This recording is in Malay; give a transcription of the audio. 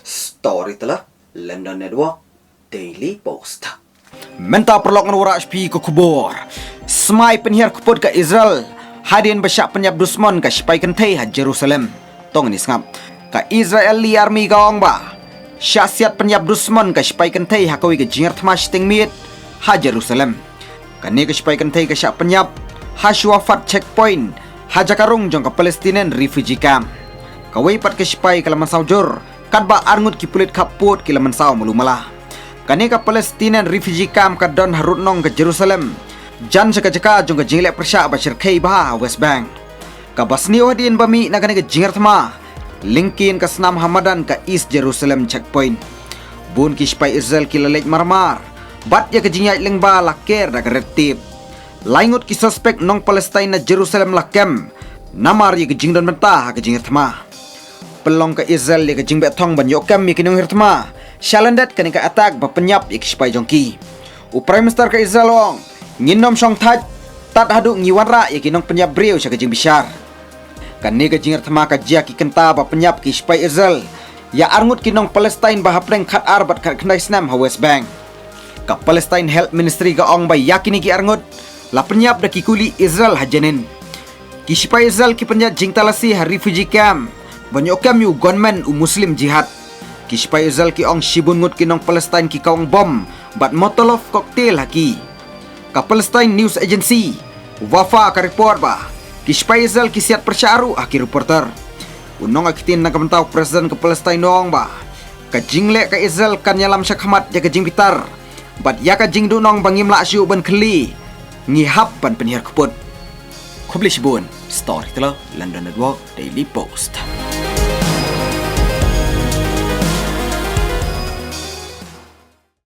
Story telah London Network Daily Post. Menta perlokan wara HP ke kubur. Semai penhiar kuput ke Israel. Hadin besyak penyap dusman ke sipai kentai ha Jerusalem. Tong ni sengap. Ke Israeli army gaong ba. Syasiat penyap dusman ke sipai kentai ha kawi ke jingar thmas tingmit ha Jerusalem. Kani ke sipai kentai ke syak penyap ha syuafat checkpoint ha jakarung jong ke Palestinian refugee camp. Kawai pat ke sipai ke laman saujur. Kadba arngut ki pulit kaput ki laman saw mulumala. Kani ka Palestinian refugee camp ka don harut nong ke Jerusalem. Jan seka-jeka jong ke jinglek persyak bashir kei bah West Bank. Ka basni odin bami na kani ke jingar thma. Linkin ka senam Hamadan ka East Jerusalem checkpoint. Bun ki sipai Israel ki lalek marmar. Bat ya ke jingyai lengba laker da ke retip. Laingut ki suspek nong Palestina na Jerusalem lakem. Namar ya ke jingdon mentah ke jingar thma. Pelong ke Israel ya ke jing betong ban yokam mi kinong hirtma. Shalandat kani ka attack ba penyap ya ke sipai jongki. U Prime Minister ke Israel ong nginom song taj tat hadu ngiwanra ya kinong penyap brio sya ke jing bishar. Kani ke jing hirtma ka jia ki kenta ba penyap ki sipai Israel. Ya arngut kinong Palestine ba hapreng khat arbat khat kendai snam ha West Bank. Ka Palestine Health Ministry ka ong ba yakini ki arngut la penyap da ki kuli Israel hajanin. Ki sipai Israel ki penyap jing talasi ha refugee camp. Banyak kami gunmen Muslim jihad. Kispai Israel ki ong shibun ngut kinong Palestine ki kawang bom bat Molotov cocktail haki. Ka Palestine News Agency Wafa ka report ba. Kispai Israel ki siat persyaru haki reporter. Unong akitin na kamentaw presiden ke Palestine noong ba. Ka jingle ka Israel kan yalam syakhamat ya ka jing bitar. Bat ya ka jing dunong bangimla asyu ban keli. Ngihap ban penihar kuput. Kubli shibun. Story telah London Network Daily Post.